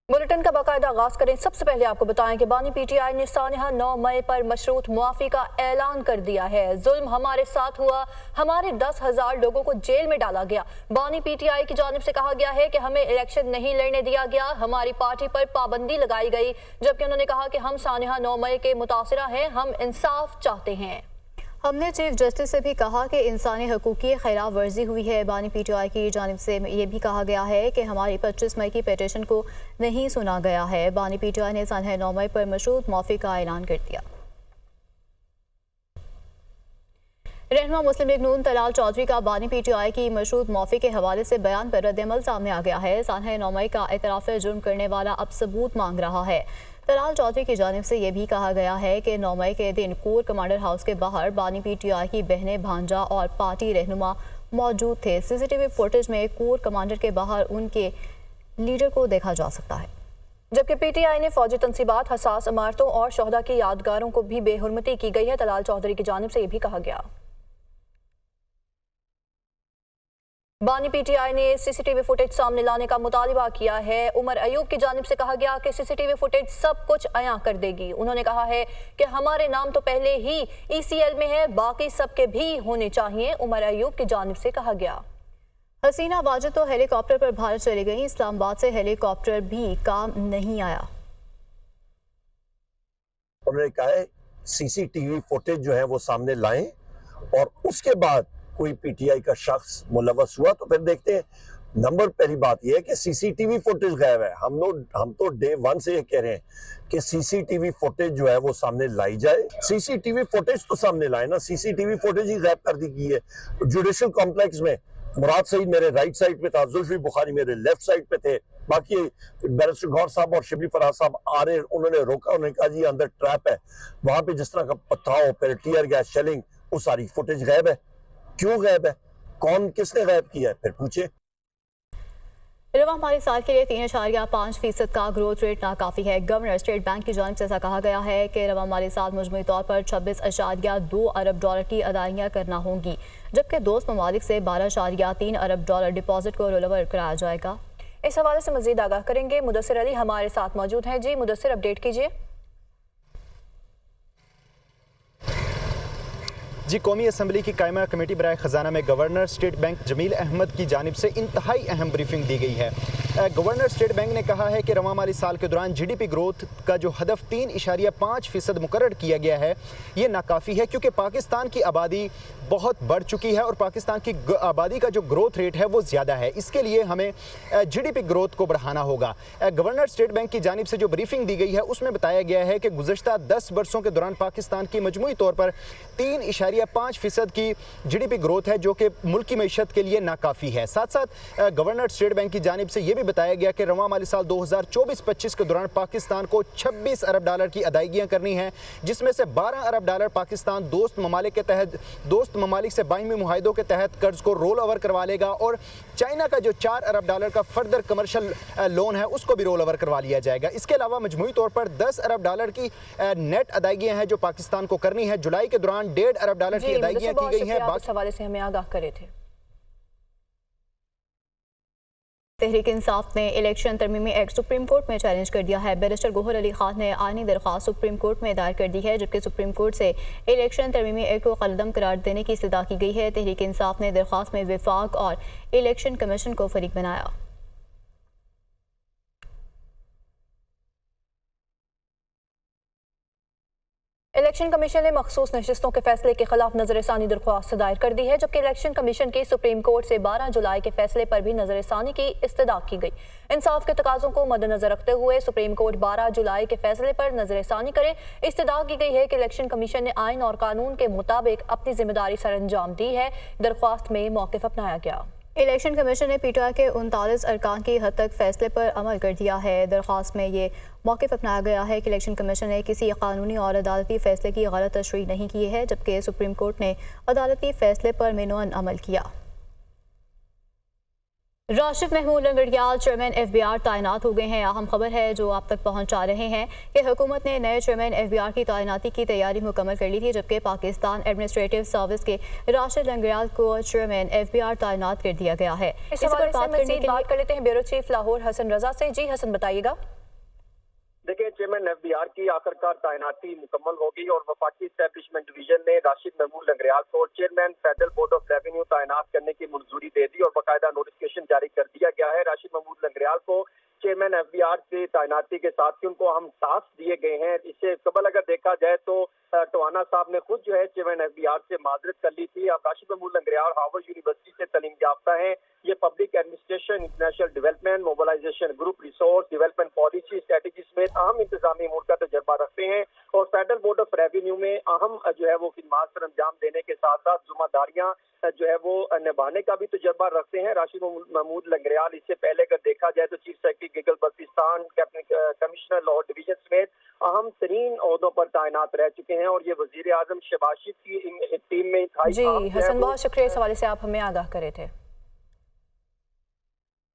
Bulletin का बाकायदा आगाज करें। सबसे पहले आपको बताएं कि बानी पीटीआई ने सानिहा 9 मई पर मशरूत मुआफी का ऐलान कर दिया है। जुल्म हमारे साथ हुआ, हमारे 10,000 लोगों को जेल में डाला गया। बानी पीटीआई की जानिब से कहा गया है कि हमें इलेक्शन नहीं लड़ने दिया गया, हमारी पार्टी पर पाबंदी लगाई गई। जबकि उन्होंने कहा कि हम सानिहा 9 मई के मुतासिरा हैं, हम इंसाफ चाहते हैं। हमने चीफ जस्टिस से भी कहा कि इंसानी हकूक़ की खिलाफ वर्जी हुई है। बानी पीटीआई की जानिब से ये भी कहा गया है कि हमारी 25 मई की पिटीशन को नहीं सुना गया है। बानी पीटीआई ने सानिहा 9 मई पर मशरूत मुआफ़ी का ऐलान कर दिया। रहनुमा मुस्लिम लीग नून तलाल चौधरी का बानी पीटीआई की मशरूत मुआफ़ी के हवाले से बयान पर रद्द-ए-अमल सामने आ गया है। सानिहा 9 मई का एतराफ़ जुर्म करने वाला अब सबूत मांग रहा है। तलाल चौधरी की जानिब से यह भी कहा गया है कि 9 मई के दिन कोर कमांडर हाउस के बाहर बानी पीटीआई की बहनें, भांजा और पार्टी रहनुमा मौजूद थे। सीसीटीवी फुटेज में कोर कमांडर के बाहर उनके लीडर को देखा जा सकता है। जबकि पीटीआई ने फौजी तनसीबात, हसास इमारतों और शोहदा की यादगारों को भी बेहुरमती की गई है। तलाल चौधरी की जानिब से यह भी कहा गया। बानी पीटीआई ने सीसीटीवी फुटेज सामने लाने का मुतालिबा किया है। उमर अयूब की जानिब से कहा गया कि सीसीटीवी फुटेज सब कुछ अयां कर देगी। उन्होंने कहा है कि हमारे नाम तो पहले ही ईसीएल में है, बाकी सबके भी होने चाहिए। उमर अयूब की जानिब से कहा गया। हसीना वाजिद तो हेलीकॉप्टर पर भारत चली गई। इस्लामाबाद से हेलीकॉप्टर भी काम नहीं आया। उन्होंने कहा है सीसीटीवी फुटेज जो है वो सामने लाएं और उसके बाद कोई पीटीआई का शख्स मुलवस हुआ तो फिर देखते हैं। नंबर पहली बात यह है कि सीसीटीवी फुटेज गायब है। हम तो डे 1 से ये कह रहे हैं कि सीसीटीवी फुटेज जो है वो सामने लाई जाए। सीसीटीवी फुटेज तो सामने लाए ना, सीसीटीवी फुटेज ही गायब कर दी गई है। जुडिशल कॉम्प्लेक्स में मुराद सईद मेरे राइट साइड पे था, जुल्फी बुखारी मेरे लेफ्ट साइड पे थे, बाकी बैरिस्टर गौर साहब और शबी फराज साहब आ रहे, उन्होंने रोका, उन्होंने कहा जी अंदर ट्रैप है। वहां पे जिस तरह का पथराव, फिर टीयर गैस शेलिंग, वो सारी फुटेज गायब है। क्यों गायब है? कौन, किसने गायब किया है? फिर पूछे। रवा माली साल के लिए 3.5% का ग्रोथ रेट नाकाफी है। गवर्नर स्टेट बैंक की जानिब से ऐसा कहा गया है कि रवा माली साल मजमूई तौर पर 26.2 अरब डॉलर की अदायगियाँ करना होंगी, जबकि दोस्त ममालिक से 12.3 अरब डॉलर डिपॉजिट को रोल ओवर कराया जाएगा। इस हवाले से मजीद आगाह करेंगे मुदस्सिर अली हमारे साथ मौजूद हैं। जी मुदस्सिर, अपडेट कीजिए। जी, कौमी असम्बली की कायमा कमेटी बराए ख़जाना में governor state bank Jameel Ahmed की जानिब से इंतहाई अहम ब्रीफिंग दी गई है। गवर्नर स्टेट बैंक ने कहा है कि रवा माली साल के दौरान जीडीपी ग्रोथ का जो हदफ 3.5% मुकर्रर किया गया है, ये नाकाफ़ी है, क्योंकि पाकिस्तान की आबादी बहुत बढ़ चुकी है और पाकिस्तान की आबादी का जो ग्रोथ रेट है वो ज़्यादा है। इसके लिए हमें जीडीपी ग्रोथ को बढ़ाना होगा। गवर्नर स्टेट बैंक की जानिब से जो ब्रीफिंग दी गई है उसमें बताया गया है कि गुज़श्ता 10 वर्षों के दौरान पाकिस्तान की मजमूई तौर पर 3.5% की जीडीपी ग्रोथ है, जो कि मुल्क की मईशत के लिए नाकाफ़ी है। साथ साथ गवर्नर स्टेट बैंक की जानिब से यह भी बताया गया कि रवा माली साल 2024-25 के दौरान पाकिस्तान को 26 अरब डॉलर की अदायगियाँ करनी हैं, जिसमें से 12 अरब डॉलर पाकिस्तान दोस्त ममालिक से बाहिमी मुआहिदों के तहत कर्ज को रोल ओवर करवा लेगा और चाइना का जो 4 अरब डॉलर का फर्दर कमर्शियल लोन है उसको भी रोल ओवर करवा लिया जाएगा। इसके अलावा मजमूई तौर पर 10 अरब डॉलर की नेट अदायगियाँ हैं जो पाकिस्तान को करनी है। जुलाई के दौरान 1.5 अरब डॉलर की अदायगियाँ की गई हैं। इस हवाले से हमें आगाह करे थे। तहरीक इंसाफ ने इलेक्शन तरमीमी एक्ट सुप्रीम कोर्ट में चैलेंज कर दिया है। बैरिस्टर गोहर अली खान ने आईनी दरख्वास्त सुप्रीम कोर्ट में दायर कर दी है, जबकि सुप्रीम कोर्ट से इलेक्शन तरमीमी एक्ट को कलदम करार देने की इस्तदा की गई है। तहरीक इंसाफ ने दरख्वास्त में विफाक और इलेक्शन कमीशन को फरीक बनाया। इलेक्शन कमीशन ने मखसूस नशिस्तों के फैसले के खिलाफ नजरसानी दरख्वास्त दायर कर दी है, जबकि इलेक्शन कमीशन के सुप्रीम कोर्ट से 12 जुलाई के फैसले पर भी नजरसानी की इस्तदा की गई। इंसाफ के तकाजों को मद्देनजर रखते हुए सुप्रीम कोर्ट 12 जुलाई के फैसले पर नजरसानी करे। इस्तदा की गई है कि इलेक्शन कमीशन ने आइन और कानून के मुताबिक अपनी जिम्मेदारी सर अंजाम दी है। दरख्वास्त में मौक़िफ़ अपनाया गया। इलेक्शन कमीशन ने पीटीआई के 39 अरकान की हद तक फैसले पर अमल कर दिया है। दरख्वास्त में ये मौक़िफ़ अपनाया गया है कि इलेक्शन कमीशन ने किसी कानूनी और अदालती फैसले की गलत तशरीह नहीं की है, जबकि सुप्रीम कोर्ट ने अदालती फैसले पर मिनोअन अमल किया। राशिद महमूद लंगड़ियाल चेयरमैन एफबीआर तैनात हो गए हैं। अहम खबर है जो आप तक पहुंचा रहे हैं कि हुकूमत ने नए चेयरमैन एफबीआर की तैनाती की तैयारी मुकम्मल कर ली थी, जबकि पाकिस्तान एडमिनिस्ट्रेटिव सर्विस के राशिद लंगड़ियाल को चेयरमैन एफबीआर तैनात कर दिया गया है। इस हवाले से मज़ीद बात कर लेते हैं ब्यूरो चीफ लाहौर हसन रजा से। जी हसन, बताइएगा। देखिए, चेयरमैन एफबीआर की आखिरकार तैनाती मुकम्मल हो गई और वफाकी एस्टैब्लिशमेंट डिवीजन ने राशिद महमूद लंगड़ियाल को chairman federal board of revenue तैनात करने की मंजूरी दे दी और बाकायदा नोटिफिकेशन जारी कर दिया गया है। राशिद महमूद लंगड़ियाल को चेयरमैन एफबीआर से तैनाती के साथ ही उनको अहम टास्क दिए गए हैं। इससे कबल अगर देखा जाए तो टवाना साहब ने खुद जो है चेयरमैन एफबीआर से माजरत कर ली थी। अब राशिद महमूद लंगड़ियाल हार्वर्ड यूनिवर्सिटी से तालीम याफ्ता है। ये public administration, international development, mobilization, group resource development policy, strategy समेत अहम इंतजामी अमूर का तजर्बा रखते हैं और फेडरल बोर्ड ऑफ रेवेन्यू में अहम जो है वो खिदमात सर अंजाम देने के साथ साथ जिम्मेदारियां जो है वो निभाने का भी तजर्बा रखते हैं। राशिद महमूद लंगड़ियाल इससे पहले अगर देखा जाए तो chief secretary giggle Baltistan, commissioner Lahore division समेत अहम तरीन ओहदों पर तैनात रह चुके हैं और ये वजीर आजम शहबाज शरीफ की टीम में जी हसन, बहुत शुक्रिया, इस हवाले से आप हमें आगाह करे थे।